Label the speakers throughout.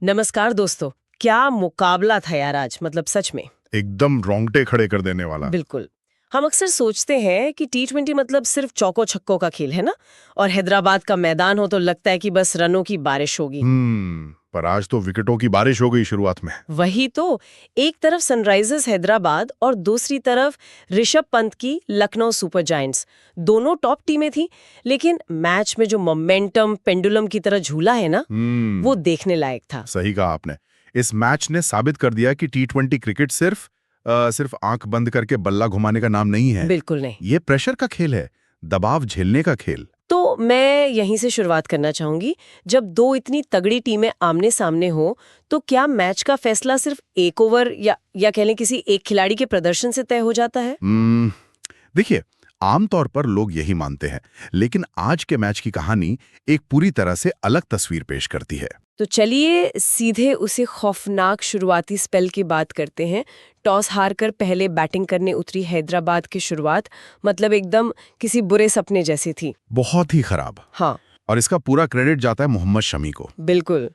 Speaker 1: नमस्कार दोस्तों। क्या मुकाबला था यार आज, मतलब सच में।
Speaker 2: एकदम रोंगटे खड़े कर देने वाला।
Speaker 1: बिल्कुल। हम अक्सर सोचते हैं कि टी20 मतलब सिर्फ चौको छक्कों का खेल है ना, और हैदराबाद का मैदान हो तो लगता है कि बस रनों की बारिश होगी।
Speaker 2: पर आज तो विकेटों की बारिश हो गई शुरुआत में।
Speaker 1: वही तो, एक तरफ सनराइजर्स हैदराबाद और दूसरी तरफ ऋषभ पंत की लखनऊ सुपर जायंट्स। दोनों टॉप टीमें थी, लेकिन मैच में जो मोमेंटम पेंडुलम की तरह झूला है ना, वो देखने लायक था।
Speaker 2: सही कहा आपने। इस मैच ने साबित कर दिया कि टी20 क्रिकेट सिर्फ आंख बंद करके बल्ला घुमाने का नाम नहीं है।
Speaker 1: बिल्कुल नहीं।
Speaker 2: ये प्रेशर का खेल है, दबाव झेलने का खेल।
Speaker 1: तो मैं यहीं से शुरुआत करना चाहूंगी। जब दो इतनी तगड़ी टीमें आमने सामने हो, तो क्या मैच का फैसला सिर्फ एक ओवर या कह लें किसी एक खिलाड़ी के प्रदर्शन से तय हो जाता है?
Speaker 2: देखिए, आमतौर पर लोग यही मानते हैं, लेकिन आज के मैच की कहानी एक पूरी तरह से अलग तस्वीर पेश करती है।
Speaker 1: तो चलिए सीधे उसे खौफनाक शुरुआती स्पेल की बात करते हैं। टॉस हारकर पहले बैटिंग करने उतरी हैदराबाद की शुरुआत मतलब एकदम किसी बुरे सपने जैसी थी।
Speaker 2: बहुत ही खराब।
Speaker 1: हाँ,
Speaker 2: और इसका पूरा क्रेडिट जाता है मोहम्मद शमी को।
Speaker 1: बिल्कुल।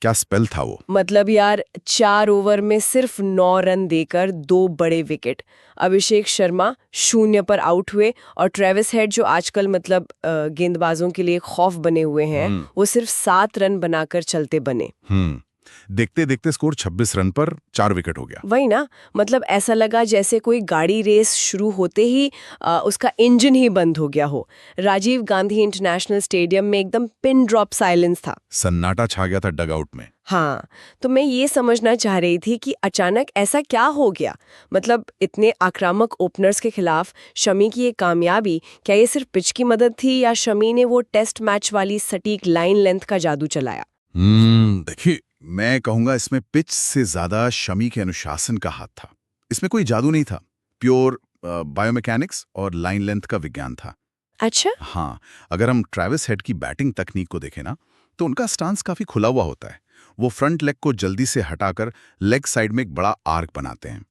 Speaker 2: क्या स्पेल था वो।
Speaker 1: मतलब यार, 4 ओवर में सिर्फ 9 रन देकर 2 बड़े विकेट। अभिषेक शर्मा 0 पर आउट हुए और ट्रेविस हेड जो आजकल मतलब गेंदबाजों के लिए खौफ बने हुए हैं, वो सिर्फ 7 रन बनाकर चलते बने।
Speaker 2: देखते देखते स्कोर 26 रन पर 4 विकेट हो गया।
Speaker 1: वही ना, मतलब ऐसा लगा जैसे कोई गाड़ी रेस शुरू होते ही उसका इंजन ही बंद हो गया हो। राजीव गांधी इंटरनेशनल स्टेडियम में एकदम पिन ड्रॉप साइलेंस था।
Speaker 2: सन्नाटा छा गया था डगआउट में।
Speaker 1: हाँ, तो मैं ये समझना चाह रही थी कि अचानक ऐसा क्या हो गया। मतलब इतने आक्रामक ओपनर्स के खिलाफ शमी की ये कामयाबी, क्या ये सिर्फ पिच की मदद थी या शमी ने वो टेस्ट मैच वाली सटीक लाइन लेंथ का जादू चलाया?
Speaker 2: देखिए, मैं कहूंगा इसमें पिच से ज्यादा शमी के अनुशासन का हाथ था। इसमें कोई जादू नहीं था, प्योर बायोमैकेनिक्स और लाइन लेंथ का विज्ञान था।
Speaker 1: अच्छा।
Speaker 2: हाँ, अगर हम ट्रेविस हेड की बैटिंग तकनीक को देखें ना, तो उनका स्टांस काफी खुला हुआ होता है। वो फ्रंट लेग को जल्दी से हटाकर लेग साइड में एक बड़ा आर्क बनाते हैं।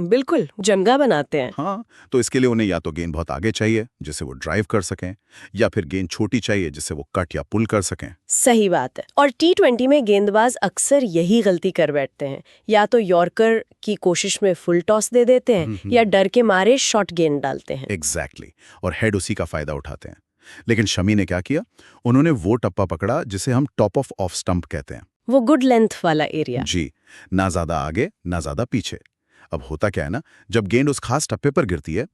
Speaker 1: बिल्कुल जंगा बनाते हैं।
Speaker 2: हाँ, तो इसके लिए उन्हें या तो गेंद बहुत आगे चाहिए जिससे वो ड्राइव कर सकें, या फिर गेंद छोटी चाहिए जिससे वो कट या पुल कर सकें।
Speaker 1: सही बात है। और टी20 में गेंदबाज अक्सर यही गलती कर बैठते हैं। या तो यॉर्कर की कोशिश में फुल टॉस दे देते हैं या डर के मारे शॉर्ट गेंद डालते हैं।
Speaker 2: एग्जैक्टली। और हेड उसी का फायदा उठाते हैं। लेकिन शमी ने क्या किया, उन्होंने वो टप्पा पकड़ा जिसे हम टॉप ऑफ स्टंप कहते हैं।
Speaker 1: वो गुड लेंथ वाला एरिया।
Speaker 2: जी, ना ज्यादा आगे ना ज्यादा पीछे। अब होता क्या है ना, जब गेंद उस खास टप्पे पर गिरती है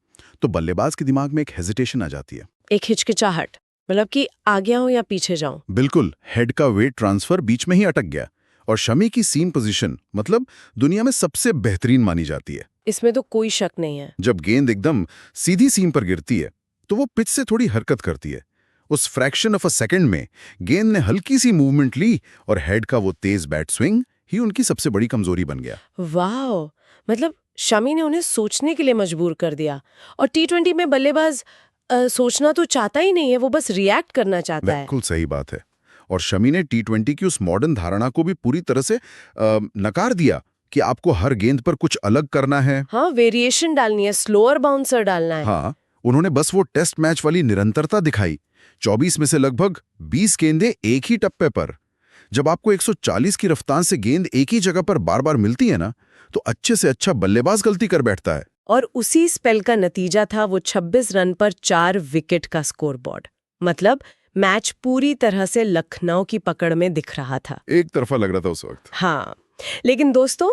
Speaker 2: तो बल्लेबाज के दिमाग में एक हेजिटेशन आ जाती है।
Speaker 1: एक हिचकिचाहट, मतलब कि आगे आऊं या पीछे जाऊं।
Speaker 2: बिल्कुल, हेड का वेट ट्रांसफर बीच में ही अटक गया। और शमी की सीम पोजीशन मतलब दुनिया में सबसे बेहतरीन मानी जाती है।
Speaker 1: इसमें तो कोई शक नहीं है।
Speaker 2: जब गेंद एकदम सीधी सीम पर गिरती है तो वो पिच से थोड़ी हरकत करती है। उस फ्रैक्शन ऑफ अ सेकंड में गेंद ने हल्की सी मूवमेंट ली और हेड का वो तेज बैट स्विंग ही उनकी सबसे बड़ी कमजोरी बन गया।
Speaker 1: वाह, मतलब शमी ने उन्हें सोचने के लिए मजबूर कर दिया। और टी20 में बल्लेबाज सोचना तो चाहता ही नहीं है, वो बस रिएक्ट करना चाहता है।
Speaker 2: बिल्कुल सही बात है। और शमी ने टी20 की उस मॉडर्न धारणा को भी पूरी तरह से नकार दिया कि आपको हर गेंद पर कुछ अलग करना है।
Speaker 1: हाँ, वेरिएशन डालनी है, स्लोअर बाउंसर डालना है।
Speaker 2: हाँ, उन्होंने बस वो टेस्ट मैच वाली निरंतरता दिखाई। 24 में से लगभग 20 गेंदें एक ही टप्पे पर। जब आपको 140 की रफ्तार से गेंद एक ही जगह पर बार बार मिलती है ना, तो अच्छे से अच्छा बल्लेबाज गलती कर बैठता है।
Speaker 1: और उसी स्पेल का नतीजा था वो 26 रन पर 4 विकेट का स्कोरबोर्ड। मतलब मैच पूरी तरह से लखनऊ की पकड़ में दिख रहा था।
Speaker 2: एक तरफा लग रहा था उस वक्त।
Speaker 1: हाँ, लेकिन दोस्तों,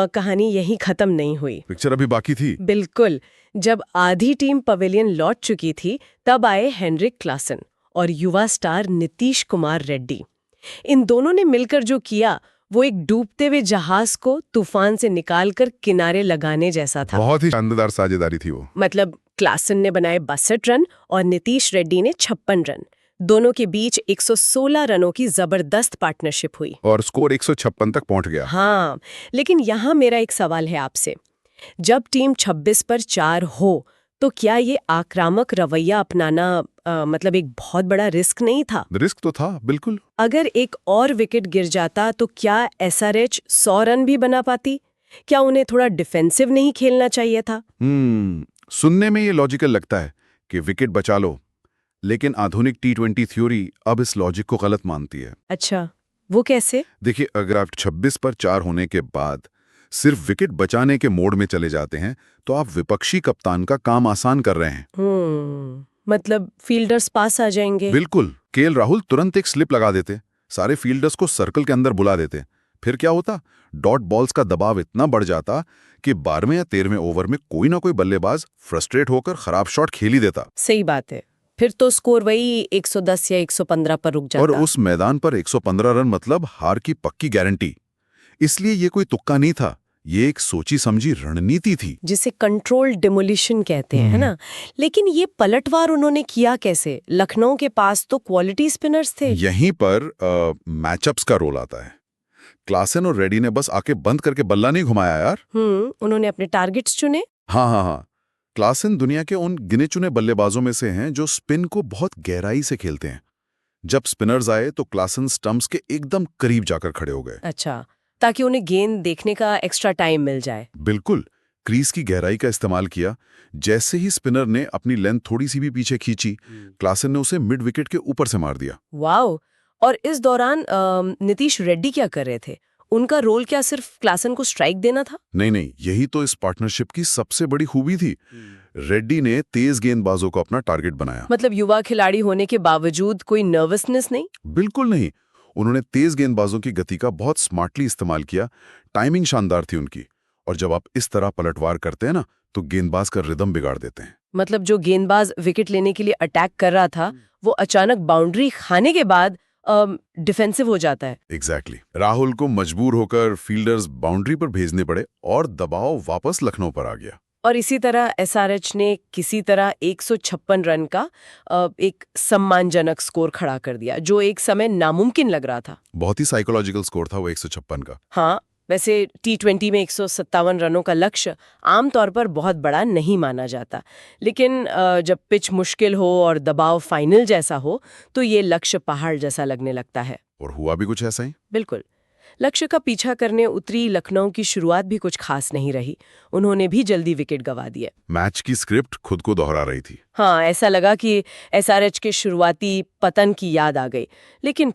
Speaker 1: कहानी यहीं खत्म नहीं हुई।
Speaker 2: पिक्चर अभी बाकी थी।
Speaker 1: बिल्कुल। जब आधी टीम पवेलियन लौट चुकी थी, तब आए हेनरिक क्लासन और युवा स्टार नीतीश कुमार रेड्डी। इन दोनों ने मिलकर जो किया, वो एक डूबते हुए जहाज को तूफान से निकालकर किनारे लगाने जैसा था।
Speaker 2: बहुत ही शानदार साझेदारी थी वो।
Speaker 1: मतलब क्लासन ने बनाए 62 रन और नीतीश रेड्डी ने 56 रन। दोनों के बीच 116 रनों की जबरदस्त पार्टनरशिप हुई
Speaker 2: और स्कोर 156 तक पहुंच गया।
Speaker 1: हाँ, लेकिन यहाँ मेरा एक सवाल है आपसे। जब टीम 26 पर 4 हो, तो क्या ये आक्रामक रवैया अपनाना मतलब एक बहुत बड़ा रिस्क नहीं था?
Speaker 2: रिस्क तो था, बिल्कुल।
Speaker 1: अगर एक और विकेट गिर जाता तो क्या एसआरएच 100 रन भी बना पाती? क्या उन्हें थोड़ा डिफेंसिव नहीं खेलना चाहिए था?
Speaker 2: सुनने में ये लॉजिकल लगता है कि विकेट बचा लो, लेकिन आधुनिक टी20 थ्योरी अब इस लॉजिक को गलत मानती है।
Speaker 1: अच्छा, वो कैसे?
Speaker 2: देखिए, अगर आप 26 पर 4 होने के बाद सिर्फ विकेट बचाने के मोड में चले जाते हैं तो आप विपक्षी कप्तान का काम आसान कर रहे हैं।
Speaker 1: मतलब फील्डर्स पास आ जाएंगे।
Speaker 2: बिल्कुल। केएल राहुल तुरंत एक स्लिप लगा देते, सारे फील्डर्स को सर्कल के अंदर बुला देते। फिर क्या होता, डॉट बॉल्स का दबाव इतना बढ़ जाता कि 12वें या 13वें ओवर में कोई ना कोई बल्लेबाज फ्रस्ट्रेट होकर खराब शॉट खेल ही देता।
Speaker 1: सही बात है। फिर तो स्कोर वही 110 या 115 पर रुक जाता।
Speaker 2: और उस मैदान पर 115 रन मतलब हार की पक्की गारंटी। इसलिए ये कोई तुक्का नहीं था, ये एक सोची समझी रणनीति थी,
Speaker 1: जिसे कंट्रोल डिमोलिशन कहते हैं, है ना? लेकिन ये पलटवार उन्होंने किया कैसे? लखनऊ के पास तो क्वालिटी स्पिनर्स थे।
Speaker 2: यहीं पर मैचअप्स का रोल आता है। क्लासन और रेड्डी ने बस आके बंद करके बल्ला नहीं घुमाया यार।
Speaker 1: उन्होंने अपने टारगेट्स चुने।
Speaker 2: हाँ। क्लासन दुनिया के उन गिने चुने बल्लेबाजों में से हैं जो स्पिन को बहुत गहराई से खेलते हैं। जब स्पिनर्स आए तो क्लासन स्टंप्स के एकदम करीब जाकर खड़े हो गए।
Speaker 1: अच्छा, ताकि उन्हें गेंद देखने का एक्स्ट्रा टाइम मिल जाए।
Speaker 2: बिल्कुल, क्रीज की गहराई का इस्तेमाल किया। जैसे ही स्पिनर ने अपनी लेंथ थोड़ी सी भी पीछे खींची, क्लासन ने उसे मिड विकेट के ऊपर से मार दिया।
Speaker 1: वाओ! और इस दौरान नीतीश रेड्डी क्या कर रहे थे? उनका रोल क्या सिर्फ क्लासन को स्ट्राइक देना था?
Speaker 2: नहीं, यही तो इस पार्टनरशिप की सबसे बड़ी खूबी थी। रेड्डी ने तेज गेंदबाजों को अपना टारगेट बनाया।
Speaker 1: मतलब युवा खिलाड़ी होने के बावजूद कोई नर्वसनेस नहीं?
Speaker 2: बिल्कुल नहीं। उन्होंने तेज गेंदबाजों की गति का बहुत स्मार्टली इस्तेमाल किया। टाइमिंग शानदार थी उनकी। और जब आप इस तरह पलटवार करते हैं ना, तो गेंदबाज का रिदम बिगाड़ देते हैं।
Speaker 1: मतलब जो गेंदबाज विकेट लेने के लिए अटैक कर रहा था, वो अचानक बाउंड्री खाने के बाद डिफेंसिव हो जाता है।
Speaker 2: एग्जैक्टली। राहुल को मजबूर होकर फील्डर्स बाउंड्री पर भेजने पड़े और दबाव वापस लखनऊ पर आ गया।
Speaker 1: और इसी तरह एसआरएच ने किसी तरह 156 रन का एक सम्मानजनक स्कोर खड़ा कर दिया, जो एक समय नामुमकिन लग रहा था।
Speaker 2: बहुत ही साइकोलॉजिकल स्कोर था वो 156 का।
Speaker 1: हाँ, वैसे T20 में 157 रनों का लक्ष्य आमतौर पर बहुत बड़ा नहीं माना जाता, लेकिन जब पिच मुश्किल हो और दबाव फाइनल जैसा हो तो ये लक्ष्य पहाड़ जैसा लगने लगता है।
Speaker 2: और हुआ भी कुछ ऐसा ही।
Speaker 1: बिल्कुल। लक्ष्य का पीछा करने उतरी लखनऊ की शुरुआत भी कुछ खास नहीं रही। उन्होंने भी जल्दी विकेट गंवा दिए।
Speaker 2: मैच की स्क्रिप्ट खुद को दोहरा रही थी।
Speaker 1: हाँ, ऐसा लगा कि एसआरएच के शुरुआती पतन की याद आ गई। लेकिन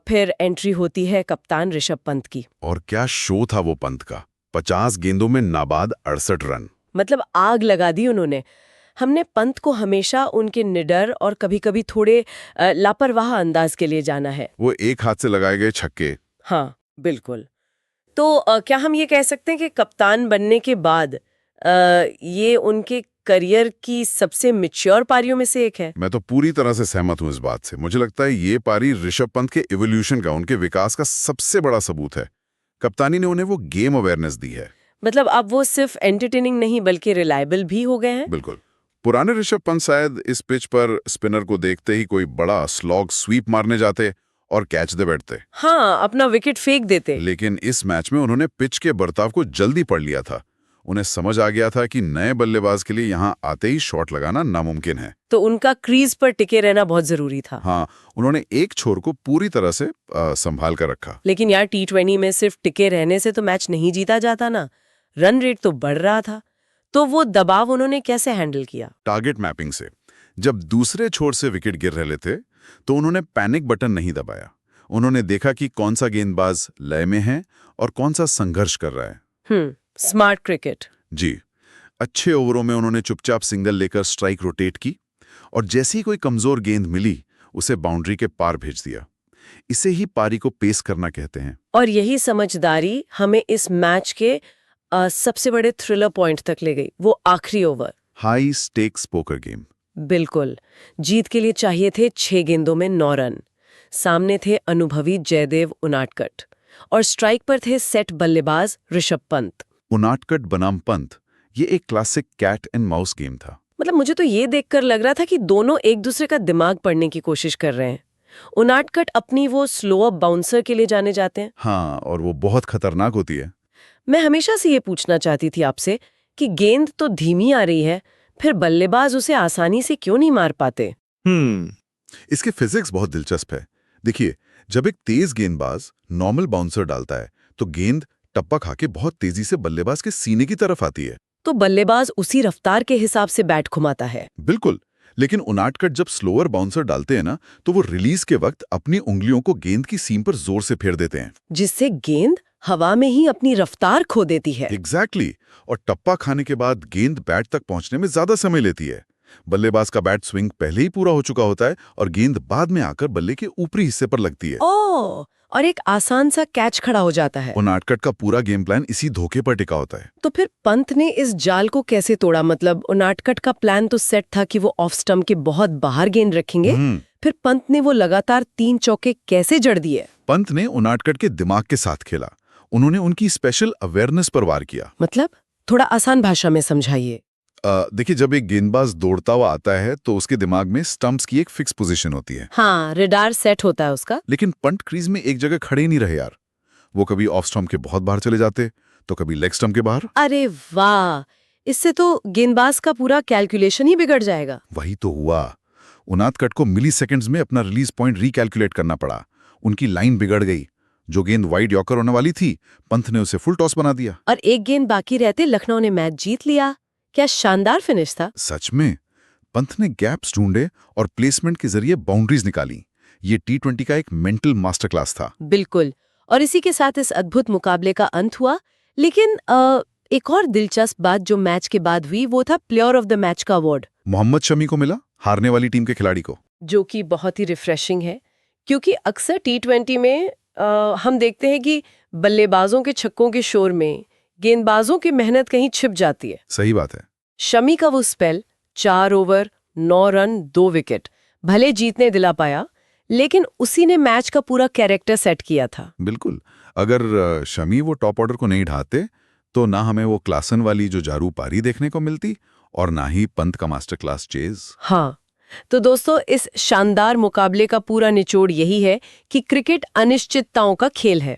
Speaker 1: फिर एंट्री होती है कप्तान ऋषभ पंत की।
Speaker 2: और क्या शो था वो पंत का। 50 गेंदों में नाबाद 68 रन।
Speaker 1: मतलब आग लगा दी उन्होंने। हमने पंत को हमेशा उनके निडर और कभी-कभी थोड़े लापरवाह अंदाज के लिए जाना है।
Speaker 2: वो एक हाथ से लगाए गए छक्के।
Speaker 1: हाँ, बिल्कुल। तो क्या हम ये कह सकते हैं कि कप्तान बनने के बाद ये उनके करियर की सबसे मैच्योर पारियों में से एक है?
Speaker 2: मैं तो पूरी तरह से सहमत हूं इस बात से। मुझे लगता है ये पारी ऋषभ पंत के इवोल्यूशन का, उनके विकास का सबसे बड़ा सबूत है। कप्तानी ने उन्हें वो गेम अवेयरनेस दी है।
Speaker 1: मतलब अब वो सिर्फ एंटरटेनिंग नहीं बल्कि रिलायबल भी हो गए हैं।
Speaker 2: बिल्कुल। पुराने ऋषभ पंत शायद इस पिच पर स्पिनर को देखते ही कोई बड़ा स्लॉग स्वीप मारने जाते और कैच दे बैठते।
Speaker 1: हाँ, अपना विकेट फेंक देते।
Speaker 2: लेकिन इस मैच में उन्होंने पिच के बर्ताव को जल्दी पढ़ लिया था। उन्हें समझ आ गया था कि नए बल्लेबाज के लिए यहाँ आते ही शॉट लगाना नामुमकिन है।
Speaker 1: तो उनका क्रीज पर टिके रहना बहुत जरूरी था।
Speaker 2: हाँ, उन्होंने एक छोर को पूरी तरह से संभाल कर रखा।
Speaker 1: लेकिन यार T20 में सिर्फ टिके रहने से तो मैच नहीं जीता जाता ना। रन रेट तो बढ़ रहा था। तो वो दबाव उन्होंने कैसे हैंडल किया?
Speaker 2: टारगेट मैपिंग से। जब दूसरे छोर से विकेट गिर रहे थे तो उन्होंने पैनिक बटन नहीं दबाया। उन्होंने देखा कि कौन सा गेंदबाज लय में है और कौन सा संघर्ष कर रहा है।
Speaker 1: Smart cricket.
Speaker 2: जी। अच्छे ओवरों में उन्होंने चुपचाप सिंगल लेकर स्ट्राइक रोटेट की और जैसे ही कोई कमजोर गेंद मिली उसे बाउंड्री के पार भेज दिया। इसे ही पारी को पेस करना कहते हैं।
Speaker 1: और यही समझदारी हमें इस मैच के सबसे बड़े थ्रिलर पॉइंट तक ले गई, वो आखिरी over.
Speaker 2: High stakes poker game.
Speaker 1: बिल्कुल। जीत के लिए चाहिए थे 6 गेंदों में 9 रन। सामने थे अनुभवी जयदेव उनाटकट और स्ट्राइक पर थे सेट बल्लेबाज ऋषभ पंत।
Speaker 2: उनाटकट बनाम पंत, ये एक classic cat and mouse game था।
Speaker 1: मतलब मुझे तो ये देखकर लग रहा था कि दोनों एक दूसरे का दिमाग पढ़ने की कोशिश कर रहे हैं। उनाटकट अपनी वो स्लो अप बाउंसर के लिए जाने जाते हैं।
Speaker 2: हाँ, और वो बहुत खतरनाक होती है।
Speaker 1: मैं हमेशा से ये पूछना चाहती थी आपसे कि गेंद तो धीमी आ रही है, फिर बल्लेबाज उसे आसानी से क्यों नहीं मार पाते?
Speaker 2: इसके फिजिक्स बहुत दिलचस्प है। देखिए, जब एक तेज गेंदबाज नॉर्मल बाउंसर डालता है तो गेंद टप्पा खा के बहुत तेजी से बल्लेबाज के सीने की तरफ आती है।
Speaker 1: तो बल्लेबाज उसी रफ्तार के हिसाब से बैट घुमाता है।
Speaker 2: बिल्कुल। लेकिन उनादकट जब स्लोअर बाउंसर डालते हैं ना, तो वो रिलीज के वक्त अपनी उंगलियों को गेंद की सीम पर जोर से फेर देते हैं।
Speaker 1: जिससे गेंद हवा में ही अपनी रफ्तार खो देती है।
Speaker 2: एग्जैक्टली। और टप्पा खाने के बाद गेंद बैट तक पहुंचने में ज्यादा समय लेती है। बल्लेबाज का बैट स्विंग पहले ही पूरा हो चुका होता है और गेंद बाद में आकर बल्ले के ऊपरी हिस्से पर लगती है।
Speaker 1: ओह, और एक आसान सा कैच खड़ा हो जाता है।
Speaker 2: उनादकट का पूरा गेम प्लान इसी धोखे पर टिका होता है।
Speaker 1: तो फिर पंत ने इस जाल को कैसे तोड़ा? मतलब उनादकट का प्लान तो सेट था कि वो ऑफ स्टंप के बहुत बाहर गेंद रखेंगे। फिर पंत ने वो लगातार 3 चौके कैसे जड़ दिए?
Speaker 2: पंत ने उनादकट के दिमाग के साथ खेला। उन्होंने उनकी स्पेशल अवेयरनेस पर वार किया।
Speaker 1: मतलब थोड़ा आसान भाषा में समझाइए।
Speaker 2: देखिए, जब एक गेंदबाज दौड़ता हुआ आता है तो उसके दिमाग में स्टंप्स की एक फिक्स पोजीशन होती है।
Speaker 1: हाँ, रडार सेट होता है उसका।
Speaker 2: लेकिन पंत क्रीज में एक जगह खड़े नहीं रहे यार। वो कभी ऑफ स्टंप के बहुत बाहर चले जाते, तो कभी लेग स्टंप के बाहर।
Speaker 1: अरे वाह, इससे तो गेंदबाज का पूरा कैलकुलेशन ही बिगड़ जाएगा।
Speaker 2: वही तो हुआ। उनादकट को मिली सेकेंड्स में अपना रिलीज पॉइंट रिकैलकुलेट करना पड़ा। उनकी लाइन बिगड़ गई। जो गेंद वाइड यॉर्कर होने वाली थी, पंत ने उसे फुल टॉस बना दिया।
Speaker 1: और एक गेंद बाकी रहते लखनऊ ने मैच जीत लिया। क्या शानदार फिनिश था।
Speaker 2: सच में। पंत ने गैप्स ढूंढे और प्लेसमेंट के जरिए बाउंड्रीज निकाली। ये T20 का एक मेंटल मास्टर क्लास था।
Speaker 1: बिल्कुल। और इसी के साथ इस अद्भुत मुकाबले का अंत हुआ। लेकिन एक और दिलचस्प बात जो मैच के बाद हुई वो था प्लेयर ऑफ द मैच का अवार्ड
Speaker 2: मोहम्मद शमी को मिला, हारने वाली टीम के खिलाड़ी को।
Speaker 1: जो कि बहुत ही रिफ्रेशिंग है, क्योंकि अक्सर T20 में हम देखते हैं कि बल्लेबाजों के छक्कों के शोर में गेंदबाजों की मेहनत कहीं छिप जाती है।
Speaker 2: सही बात है।
Speaker 1: शमी का वो स्पेल 4 ओवर 9 रन 2 विकेट भले जीतने दिला पाया, लेकिन उसी ने मैच का पूरा कैरेक्टर सेट किया था।
Speaker 2: बिल्कुल। अगर शमी वो टॉप ऑर्डर को नहीं ढाते तो ना हमें वो क्लासन वाली जो जारू पारी देखने को मिलती और ना ही पंत का मास्टर क्लास चेज।
Speaker 1: हाँ, तो दोस्तों, इस शानदार मुकाबले का पूरा निचोड़ यही है कि क्रिकेट अनिश्चितताओं का खेल है।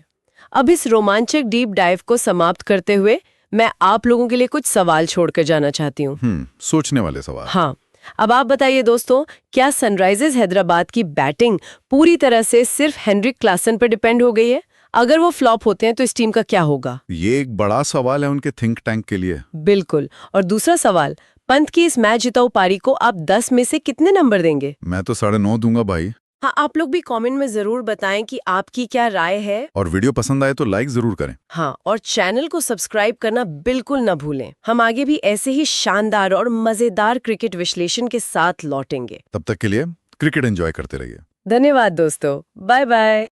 Speaker 1: अब इस रोमांचक डीप डाइव को समाप्त करते हुए मैं आप लोगों के लिए कुछ सवाल छोड़कर जाना चाहती हूँ।
Speaker 2: सोचने वाले सवाल।
Speaker 1: हाँ, अब आप बताइए दोस्तों, क्या सनराइजर्स हैदराबाद की बैटिंग पूरी तरह से सिर्फ हेनरिक क्लासन पर डिपेंड हो गई है? अगर वो फ्लॉप होते हैं तो इस टीम का क्या होगा?
Speaker 2: ये एक बड़ा सवाल है उनके थिंक टैंक के लिए।
Speaker 1: बिल्कुल। और दूसरा सवाल, पंत की इस मैच जिताऊ पारी को आप 10 में से कितने नंबर देंगे?
Speaker 2: मैं तो 9.5 दूंगा भाई।
Speaker 1: हाँ, आप लोग भी कमेंट में जरूर बताएं कि आपकी क्या राय है।
Speaker 2: और वीडियो पसंद आए तो लाइक जरूर करें।
Speaker 1: हाँ, और चैनल को सब्सक्राइब करना बिल्कुल न भूलें। हम आगे भी ऐसे ही शानदार और मजेदार क्रिकेट विश्लेषण के साथ लौटेंगे।
Speaker 2: तब तक के लिए क्रिकेट एंजॉय करते रहिए।
Speaker 1: धन्यवाद दोस्तों, बाय बाय।